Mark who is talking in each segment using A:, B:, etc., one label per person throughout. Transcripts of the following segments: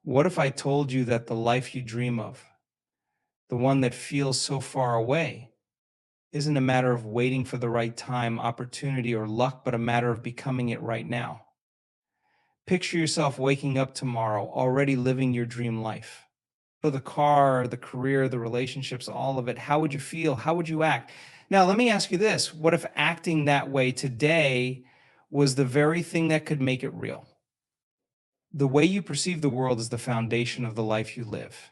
A: What if I told you that the life you dream of, the one that feels so far away, isn't a matter of waiting for the right time, opportunity, or luck, but a matter of becoming it right now? Picture yourself waking up tomorrow, already living your dream life. For the car, the career, the relationships, all of it, how would you feel? How would you act? Now, let me ask you this. What if acting that way today was the very thing that could make it real? The way you perceive the world is the foundation of the life you live.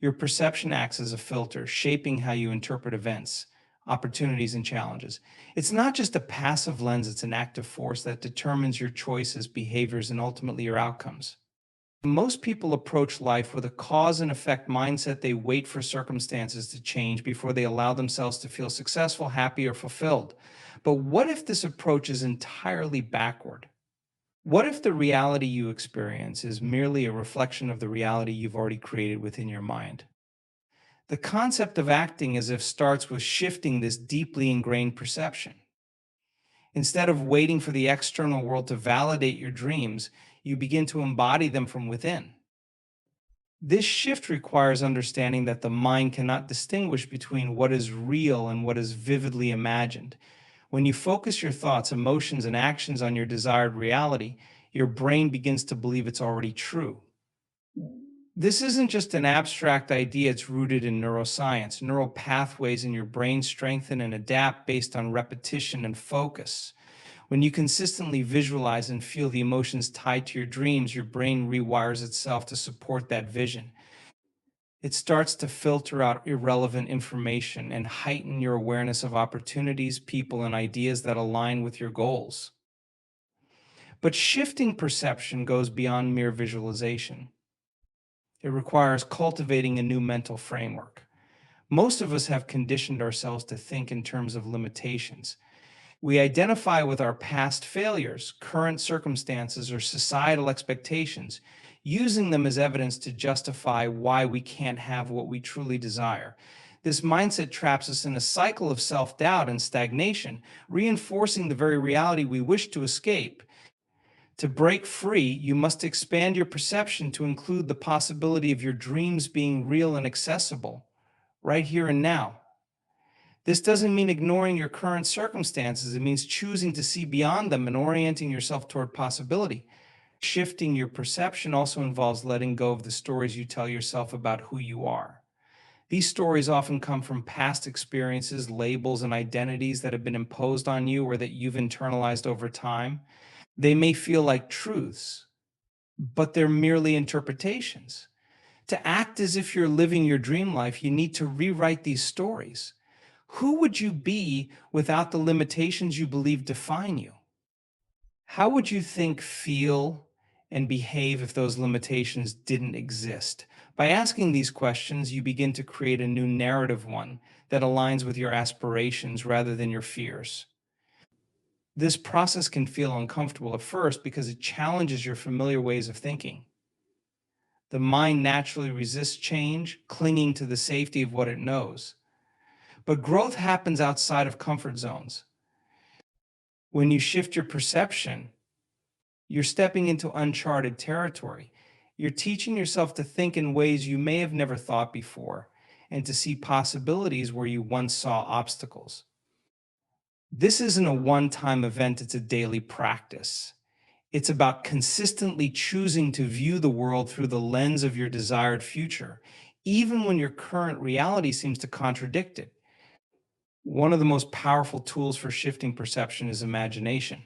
A: Your perception acts as a filter, shaping how you interpret events, opportunities, and challenges. It's not just a passive lens, it's an active force that determines your choices, behaviors, and ultimately your outcomes. Most people approach life with a cause and effect mindset. They wait for circumstances to change before they allow themselves to feel successful, happy, or fulfilled. But what if this approach is entirely backward? What if the reality you experience is merely a reflection of the reality you've already created within your mind? The concept of acting as if starts with shifting this deeply ingrained perception. Instead of waiting for the external world to validate your dreams, you begin to embody them from within. This shift requires understanding that the mind cannot distinguish between what is real and what is vividly imagined. When you focus your thoughts, emotions, and actions on your desired reality, your brain begins to believe it's already true. This isn't just an abstract idea, it's rooted in neuroscience. Neural pathways in your brain strengthen and adapt based on repetition and focus. When you consistently visualize and feel the emotions tied to your dreams, your brain rewires itself to support that vision. It starts to filter out irrelevant information and heighten your awareness of opportunities, people, and ideas that align with your goals. But shifting perception goes beyond mere visualization. It requires cultivating a new mental framework. Most of us have conditioned ourselves to think in terms of limitations. We identify with our past failures, current circumstances, or societal expectations, using them as evidence to justify why we can't have what we truly desire. This mindset traps us in a cycle of self-doubt and stagnation, reinforcing the very reality we wish to escape. To break free, you must expand your perception to include the possibility of your dreams being real and accessible, right here and now. This doesn't mean ignoring your current circumstances. It means choosing to see beyond them and orienting yourself toward possibility. Shifting your perception also involves letting go of the stories you tell yourself about who you are. These stories often come from past experiences, labels, and identities that have been imposed on you or that you've internalized over time. They may feel like truths, but they're merely interpretations. To act as if you're living your dream life, you need to rewrite these stories. Who would you be without the limitations you believe define you? How would you think, feel, and behave if those limitations didn't exist? By asking these questions, you begin to create a new narrative, one that aligns with your aspirations rather than your fears. This process can feel uncomfortable at first because it challenges your familiar ways of thinking. The mind naturally resists change, clinging to the safety of what it knows. But growth happens outside of comfort zones. When you shift your perception, you're stepping into uncharted territory. You're teaching yourself to think in ways you may have never thought before and to see possibilities where you once saw obstacles. This isn't a one-time event, it's a daily practice. It's about consistently choosing to view the world through the lens of your desired future, even when your current reality seems to contradict it. One of the most powerful tools for shifting perception is imagination.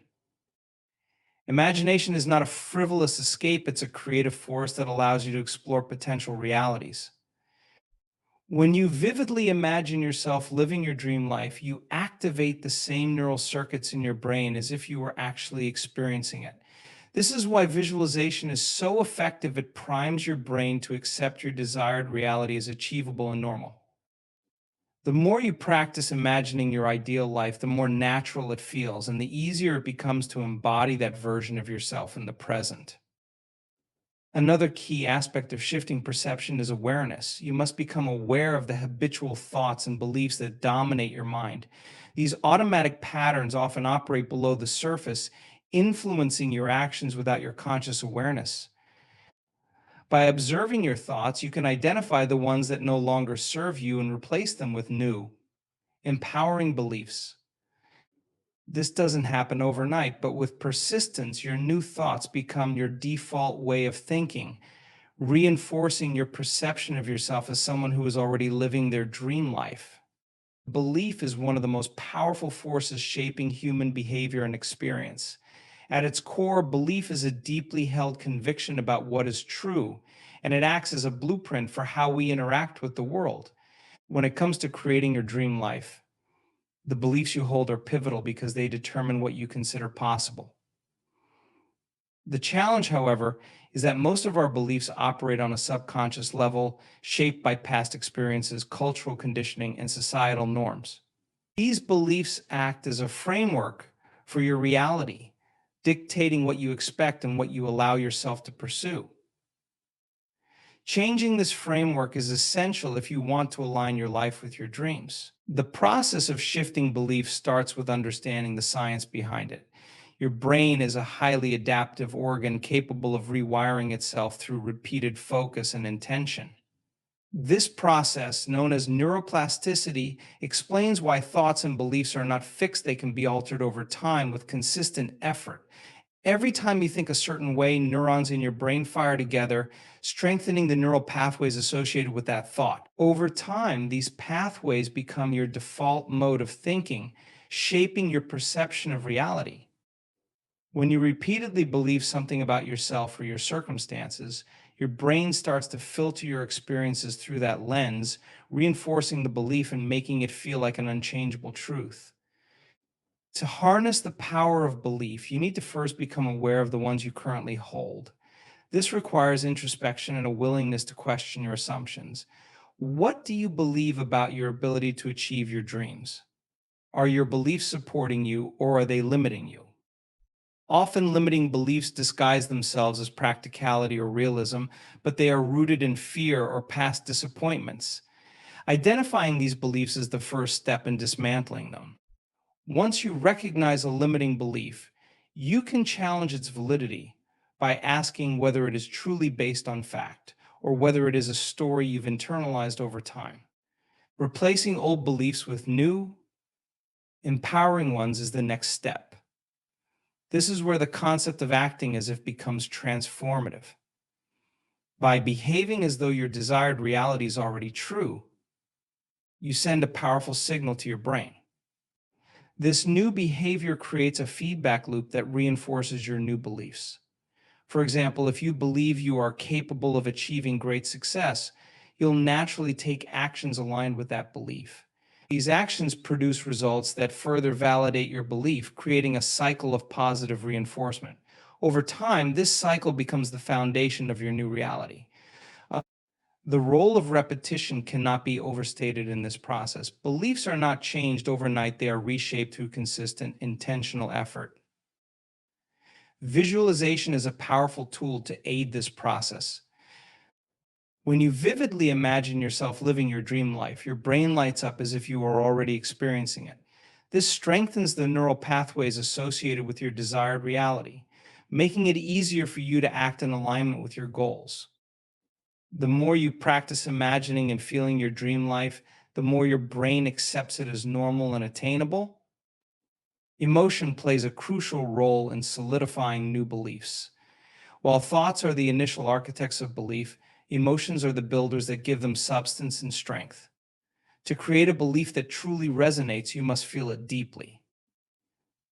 A: Imagination is not a frivolous escape, it's a creative force that allows you to explore potential realities. When you vividly imagine yourself living your dream life, you activate the same neural circuits in your brain as if you were actually experiencing it. This is why visualization is so effective. It primes your brain to accept your desired reality as achievable and normal. The more you practice imagining your ideal life, the more natural it feels, and the easier it becomes to embody that version of yourself in the present. Another key aspect of shifting perception is awareness. You must become aware of the habitual thoughts and beliefs that dominate your mind. These automatic patterns often operate below the surface, influencing your actions without your conscious awareness. By observing your thoughts, you can identify the ones that no longer serve you and replace them with new, empowering beliefs. This doesn't happen overnight, but with persistence, your new thoughts become your default way of thinking, reinforcing your perception of yourself as someone who is already living their dream life. Belief is one of the most powerful forces shaping human behavior and experience. At its core, belief is a deeply held conviction about what is true, and it acts as a blueprint for how we interact with the world. When it comes to creating your dream life, the beliefs you hold are pivotal because they determine what you consider possible. The challenge, however, is that most of our beliefs operate on a subconscious level, shaped by past experiences, cultural conditioning, and societal norms. These beliefs act as a framework for your reality, dictating what you expect and what you allow yourself to pursue. Changing this framework is essential if you want to align your life with your dreams. The process of shifting beliefs starts with understanding the science behind it. Your brain is a highly adaptive organ capable of rewiring itself through repeated focus and intention. This process, known as neuroplasticity, explains why thoughts and beliefs are not fixed. They can be altered over time with consistent effort. Every time you think a certain way, neurons in your brain fire together, strengthening the neural pathways associated with that thought. Over time, these pathways become your default mode of thinking, shaping your perception of reality. When you repeatedly believe something about yourself or your circumstances, your brain starts to filter your experiences through that lens, reinforcing the belief and making it feel like an unchangeable truth. To harness the power of belief, you need to first become aware of the ones you currently hold. This requires introspection and a willingness to question your assumptions. What do you believe about your ability to achieve your dreams? Are your beliefs supporting you or are they limiting you? Often limiting beliefs disguise themselves as practicality or realism, but they are rooted in fear or past disappointments. Identifying these beliefs is the first step in dismantling them. Once you recognize a limiting belief, you can challenge its validity by asking whether it is truly based on fact or whether it is a story you've internalized over time. Replacing old beliefs with new, empowering ones is the next step. This is where the concept of acting as if becomes transformative. By behaving as though your desired reality is already true, you send a powerful signal to your brain. This new behavior creates a feedback loop that reinforces your new beliefs. For example, if you believe you are capable of achieving great success, you'll naturally take actions aligned with that belief. These actions produce results that further validate your belief, creating a cycle of positive reinforcement. Over time, this cycle becomes the foundation of your new reality. The role of repetition cannot be overstated in this process. Beliefs are not changed overnight, they are reshaped through consistent, intentional effort. Visualization is a powerful tool to aid this process. When you vividly imagine yourself living your dream life, your brain lights up as if you are already experiencing it. This strengthens the neural pathways associated with your desired reality, making it easier for you to act in alignment with your goals. The more you practice imagining and feeling your dream life, the more your brain accepts it as normal and attainable. Emotion plays a crucial role in solidifying new beliefs. While thoughts are the initial architects of belief, emotions are the builders that give them substance and strength. To create a belief that truly resonates, you must feel it deeply.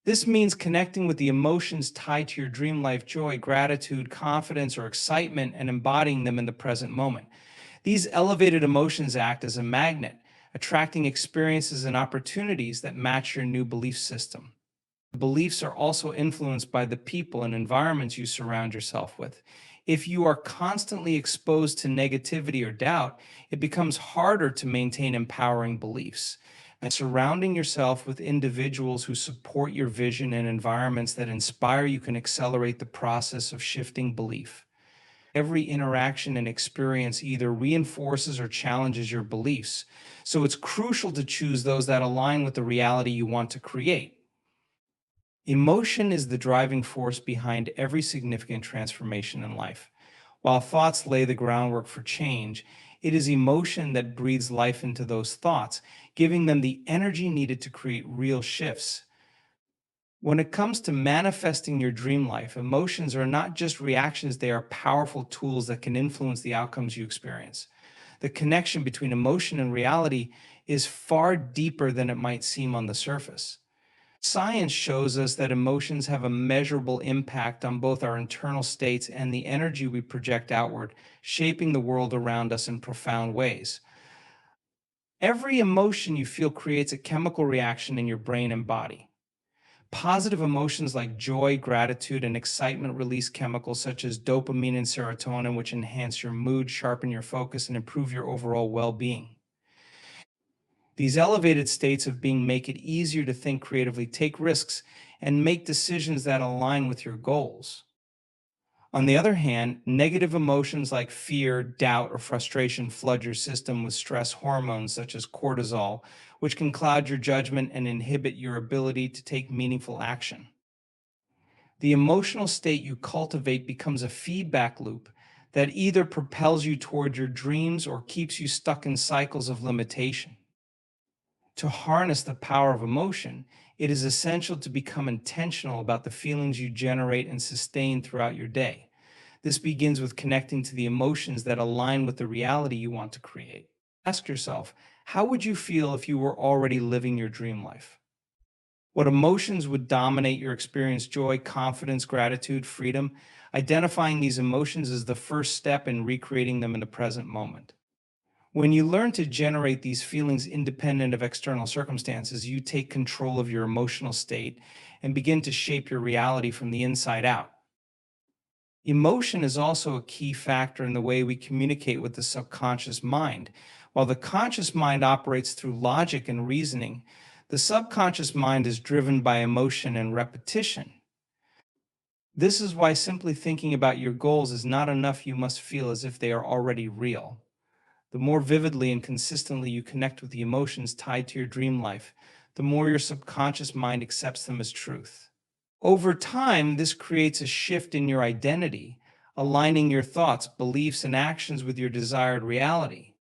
A: This means connecting with the emotions tied to your dream life: joy, gratitude, confidence, or excitement, and embodying them in the present moment. These elevated emotions act as a magnet, attracting experiences and opportunities that match your new belief system. Beliefs are also influenced by the people and environments you surround yourself with. If you are constantly exposed to negativity or doubt, it becomes harder to maintain empowering beliefs. And surrounding yourself with individuals who support your vision and environments that inspire you can accelerate the process of shifting belief. Every interaction and experience either reinforces or challenges your beliefs, so it's crucial to choose those that align with the reality you want to create. Emotion is the driving force behind every significant transformation in life. While thoughts lay the groundwork for change, it is emotion that breathes life into those thoughts, giving them the energy needed to create real shifts. When it comes to manifesting your dream life, emotions are not just reactions, they are powerful tools that can influence the outcomes you experience. The connection between emotion and reality is far deeper than it might seem on the surface. Science shows us that emotions have a measurable impact on both our internal states and the energy we project outward, shaping the world around us in profound ways. Every emotion you feel creates a chemical reaction in your brain and body. Positive emotions like joy, gratitude, and excitement release chemicals such as dopamine and serotonin, which enhance your mood, sharpen your focus, and improve your overall well being. These elevated states of being make it easier to think creatively, take risks, and make decisions that align with your goals. On the other hand, negative emotions like fear, doubt, or frustration flood your system with stress hormones such as cortisol, which can cloud your judgment and inhibit your ability to take meaningful action. The emotional state you cultivate becomes a feedback loop that either propels you toward your dreams or keeps you stuck in cycles of limitation. To harness the power of emotion, it is essential to become intentional about the feelings you generate and sustain throughout your day. This begins with connecting to the emotions that align with the reality you want to create. Ask yourself, how would you feel if you were already living your dream life? What emotions would dominate your experience? Joy, confidence, gratitude, freedom? Identifying these emotions is the first step in recreating them in the present moment. When you learn to generate these feelings independent of external circumstances, you take control of your emotional state and begin to shape your reality from the inside out. Emotion is also a key factor in the way we communicate with the subconscious mind. While the conscious mind operates through logic and reasoning, the subconscious mind is driven by emotion and repetition. This is why simply thinking about your goals is not enough. You must feel as if they are already real. The more vividly and consistently you connect with the emotions tied to your dream life, the more your subconscious mind accepts them as truth. Over time, this creates a shift in your identity, aligning your thoughts, beliefs, and actions with your desired reality.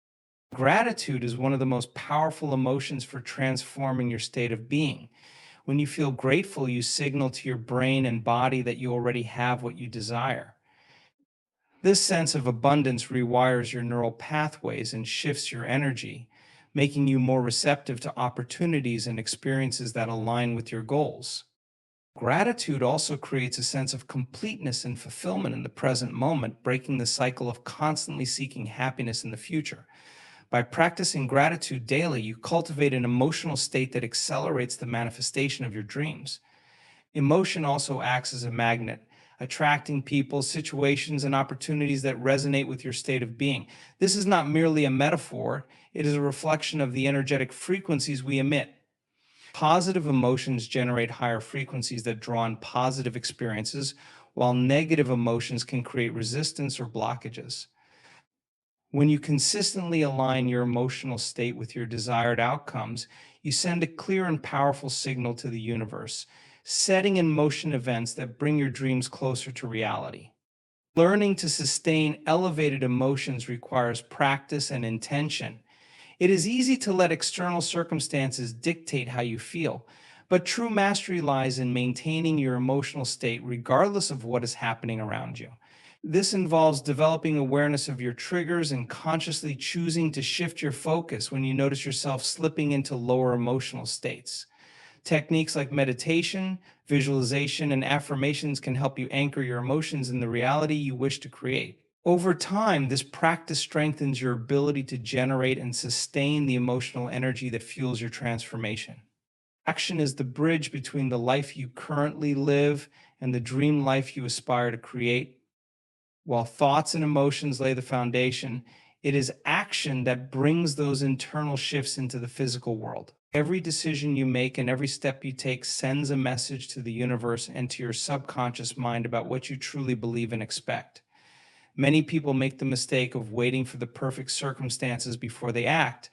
A: Gratitude is one of the most powerful emotions for transforming your state of being. When you feel grateful, you signal to your brain and body that you already have what you desire. This sense of abundance rewires your neural pathways and shifts your energy, making you more receptive to opportunities and experiences that align with your goals. Gratitude also creates a sense of completeness and fulfillment in the present moment, breaking the cycle of constantly seeking happiness in the future. By practicing gratitude daily, you cultivate an emotional state that accelerates the manifestation of your dreams. Emotion also acts as a magnet, attracting people, situations, and opportunities that resonate with your state of being. This is not merely a metaphor, it is a reflection of the energetic frequencies we emit. Positive emotions generate higher frequencies that draw in positive experiences, while negative emotions can create resistance or blockages. When you consistently align your emotional state with your desired outcomes, you send a clear and powerful signal to the universe, setting in motion events that bring your dreams closer to reality. Learning to sustain elevated emotions requires practice and intention. It is easy to let external circumstances dictate how you feel, but true mastery lies in maintaining your emotional state regardless of what is happening around you. This involves developing awareness of your triggers and consciously choosing to shift your focus when you notice yourself slipping into lower emotional states. Techniques like meditation, visualization, and affirmations can help you anchor your emotions in the reality you wish to create. Over time, this practice strengthens your ability to generate and sustain the emotional energy that fuels your transformation. Action is the bridge between the life you currently live and the dream life you aspire to create. While thoughts and emotions lay the foundation, it is action that brings those internal shifts into the physical world. Every decision you make and every step you take sends a message to the universe and to your subconscious mind about what you truly believe and expect. Many people make the mistake of waiting for the perfect circumstances before they act,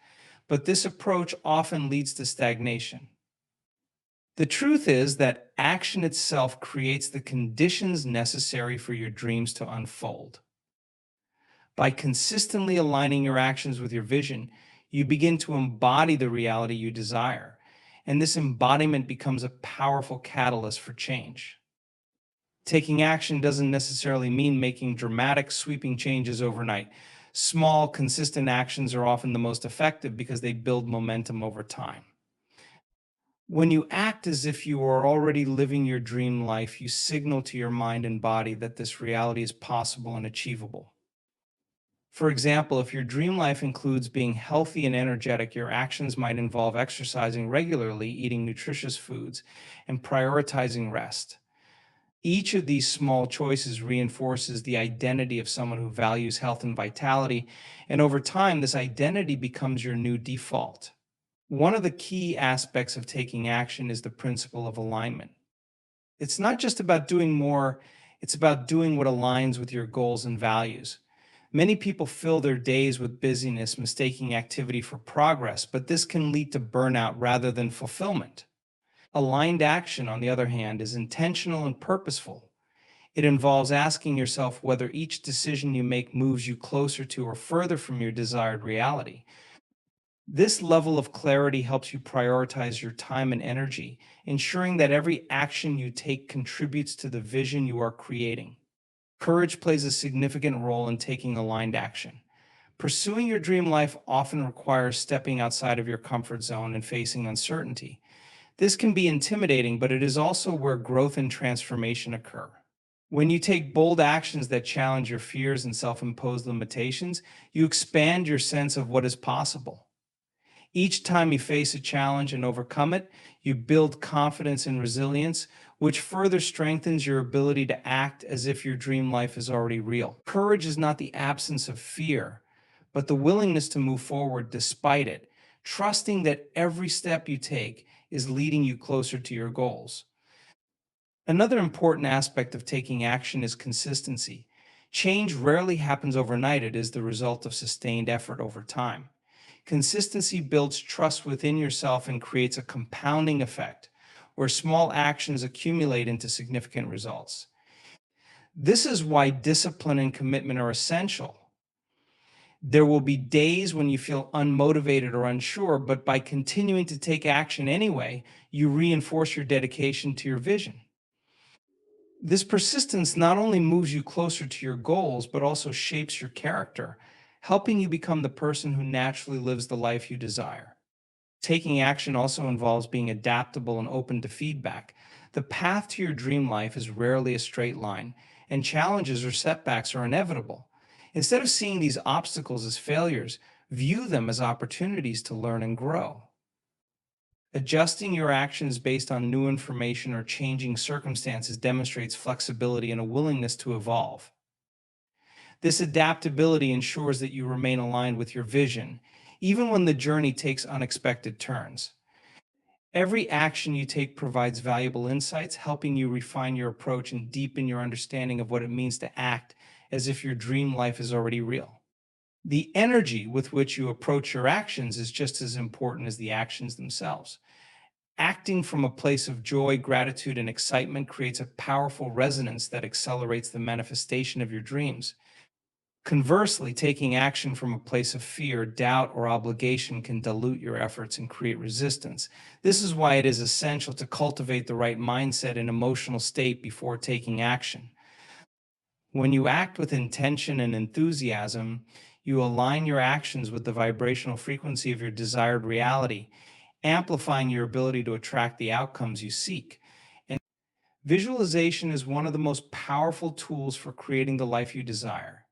A: but this approach often leads to stagnation. The truth is that action itself creates the conditions necessary for your dreams to unfold. By consistently aligning your actions with your vision, you begin to embody the reality you desire, and this embodiment becomes a powerful catalyst for change. Taking action doesn't necessarily mean making dramatic, sweeping changes overnight. Small, consistent actions are often the most effective because they build momentum over time. When you act as if you are already living your dream life, you signal to your mind and body that this reality is possible and achievable. For example, if your dream life includes being healthy and energetic, your actions might involve exercising regularly, eating nutritious foods, and prioritizing rest. Each of these small choices reinforces the identity of someone who values health and vitality, and over time, this identity becomes your new default. One of the key aspects of taking action is the principle of alignment. It's not just about doing more, it's about doing what aligns with your goals and values. Many people fill their days with busyness, mistaking activity for progress, but this can lead to burnout rather than fulfillment. Aligned action, on the other hand, is intentional and purposeful. It involves asking yourself whether each decision you make moves you closer to or further from your desired reality. This level of clarity helps you prioritize your time and energy, ensuring that every action you take contributes to the vision you are creating. Courage plays a significant role in taking aligned action. Pursuing your dream life often requires stepping outside of your comfort zone and facing uncertainty. This can be intimidating, but it is also where growth and transformation occur. When you take bold actions that challenge your fears and self imposed limitations, you expand your sense of what is possible. Each time you face a challenge and overcome it, you build confidence and resilience, which further strengthens your ability to act as if your dream life is already real. Courage is not the absence of fear, but the willingness to move forward despite it, trusting that every step you take is leading you closer to your goals. Another important aspect of taking action is consistency. Change rarely happens overnight, it is the result of sustained effort over time. Consistency builds trust within yourself and creates a compounding effect where small actions accumulate into significant results. This is why discipline and commitment are essential. There will be days when you feel unmotivated or unsure, but by continuing to take action anyway, you reinforce your dedication to your vision. This persistence not only moves you closer to your goals, but also shapes your character, helping you become the person who naturally lives the life you desire. Taking action also involves being adaptable and open to feedback. The path to your dream life is rarely a straight line, and challenges or setbacks are inevitable. Instead of seeing these obstacles as failures, view them as opportunities to learn and grow. Adjusting your actions based on new information or changing circumstances demonstrates flexibility and a willingness to evolve. This adaptability ensures that you remain aligned with your vision, even when the journey takes unexpected turns. Every action you take provides valuable insights, helping you refine your approach and deepen your understanding of what it means to act as if your dream life is already real. The energy with which you approach your actions is just as important as the actions themselves. Acting from a place of joy, gratitude, and excitement creates a powerful resonance that accelerates the manifestation of your dreams. Conversely, taking action from a place of fear, doubt, or obligation can dilute your efforts and create resistance. This is why it is essential to cultivate the right mindset and emotional state before taking action. When you act with intention and enthusiasm, you align your actions with the vibrational frequency of your desired reality, amplifying your ability to attract the outcomes you seek. And visualization is one of the most powerful tools for creating the life you desire.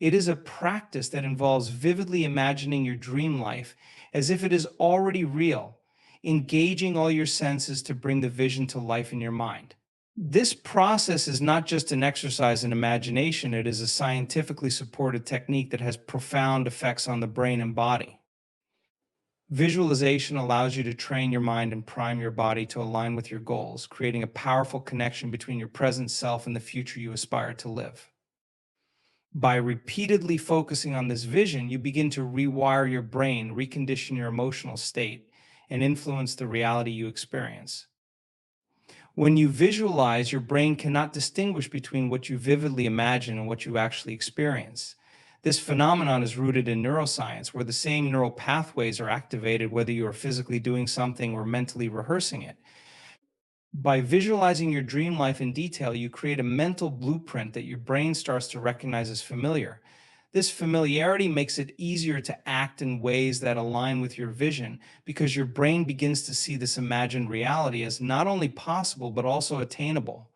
A: It is a practice that involves vividly imagining your dream life as if it is already real, engaging all your senses to bring the vision to life in your mind. This process is not just an exercise in imagination, it is a scientifically supported technique that has profound effects on the brain and body. Visualization allows you to train your mind and prime your body to align with your goals, creating a powerful connection between your present self and the future you aspire to live. By repeatedly focusing on this vision, you begin to rewire your brain, recondition your emotional state, and influence the reality you experience. When you visualize, your brain cannot distinguish between what you vividly imagine and what you actually experience. This phenomenon is rooted in neuroscience, where the same neural pathways are activated whether you are physically doing something or mentally rehearsing it. By visualizing your dream life in detail, you create a mental blueprint that your brain starts to recognize as familiar. This familiarity makes it easier to act in ways that align with your vision because your brain begins to see this imagined reality as not only possible but also attainable.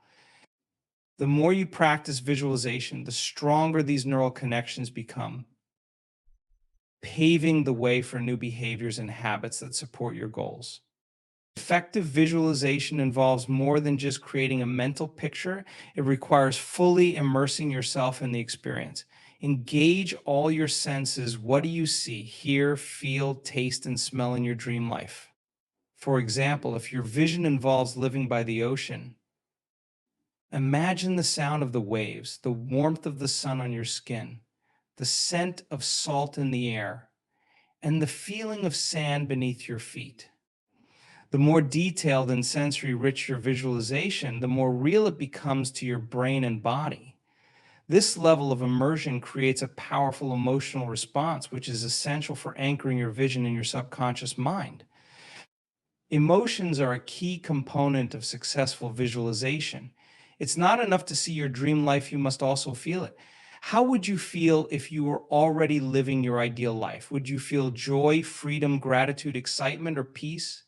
A: The more you practice visualization, the stronger these neural connections become, paving the way for new behaviors and habits that support your goals. Effective visualization involves more than just creating a mental picture. It requires fully immersing yourself in the experience. Engage all your senses. What do you see, hear, feel, taste, and smell in your dream life? For example, if your vision involves living by the ocean, imagine the sound of the waves, the warmth of the sun on your skin, the scent of salt in the air, and the feeling of sand beneath your feet. The more detailed and sensory rich your visualization, the more real it becomes to your brain and body. This level of immersion creates a powerful emotional response, which is essential for anchoring your vision in your subconscious mind. Emotions are a key component of successful visualization. It's not enough to see your dream life, you must also feel it. How would you feel if you were already living your ideal life? Would you feel joy, freedom, gratitude, excitement, or peace?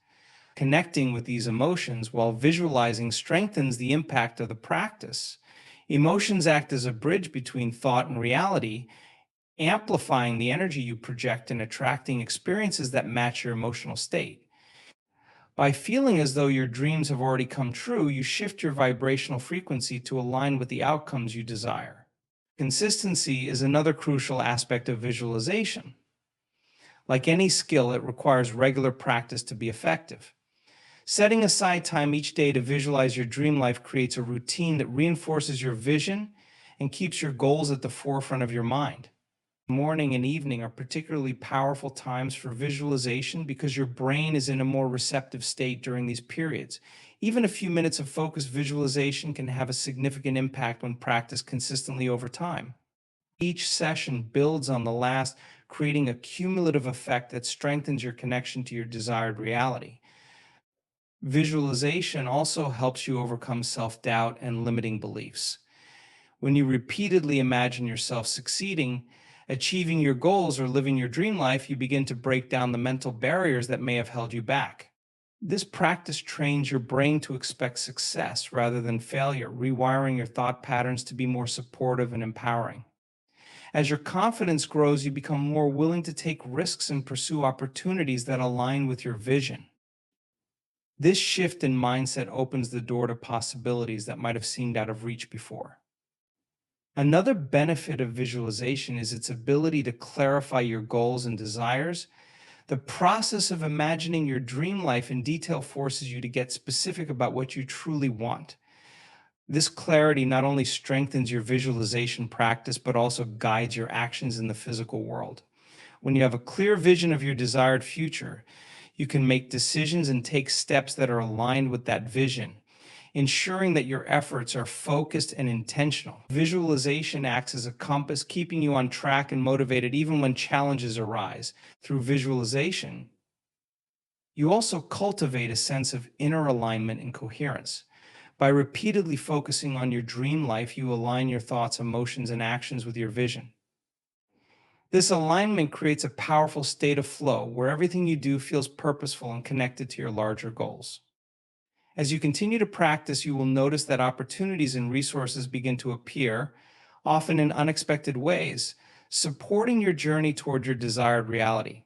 A: Connecting with these emotions while visualizing strengthens the impact of the practice. Emotions act as a bridge between thought and reality, amplifying the energy you project and attracting experiences that match your emotional state. By feeling as though your dreams have already come true, you shift your vibrational frequency to align with the outcomes you desire. Consistency is another crucial aspect of visualization. Like any skill, it requires regular practice to be effective. Setting aside time each day to visualize your dream life creates a routine that reinforces your vision and keeps your goals at the forefront of your mind. Morning and evening are particularly powerful times for visualization because your brain is in a more receptive state during these periods. Even a few minutes of focused visualization can have a significant impact when practiced consistently over time. Each session builds on the last, creating a cumulative effect that strengthens your connection to your desired reality. Visualization also helps you overcome self-doubt and limiting beliefs. When you repeatedly imagine yourself succeeding, achieving your goals, or living your dream life, you begin to break down the mental barriers that may have held you back. This practice trains your brain to expect success rather than failure, rewiring your thought patterns to be more supportive and empowering. As your confidence grows, you become more willing to take risks and pursue opportunities that align with your vision. This shift in mindset opens the door to possibilities that might have seemed out of reach before. Another benefit of visualization is its ability to clarify your goals and desires. The process of imagining your dream life in detail forces you to get specific about what you truly want. This clarity not only strengthens your visualization practice, but also guides your actions in the physical world. When you have a clear vision of your desired future, you can make decisions and take steps that are aligned with that vision, ensuring that your efforts are focused and intentional. Visualization acts as a compass, keeping you on track and motivated even when challenges arise. Through visualization, you also cultivate a sense of inner alignment and coherence. By repeatedly focusing on your dream life, you align your thoughts, emotions, and actions with your vision. This alignment creates a powerful state of flow where everything you do feels purposeful and connected to your larger goals. As you continue to practice, you will notice that opportunities and resources begin to appear, often in unexpected ways, supporting your journey toward your desired reality.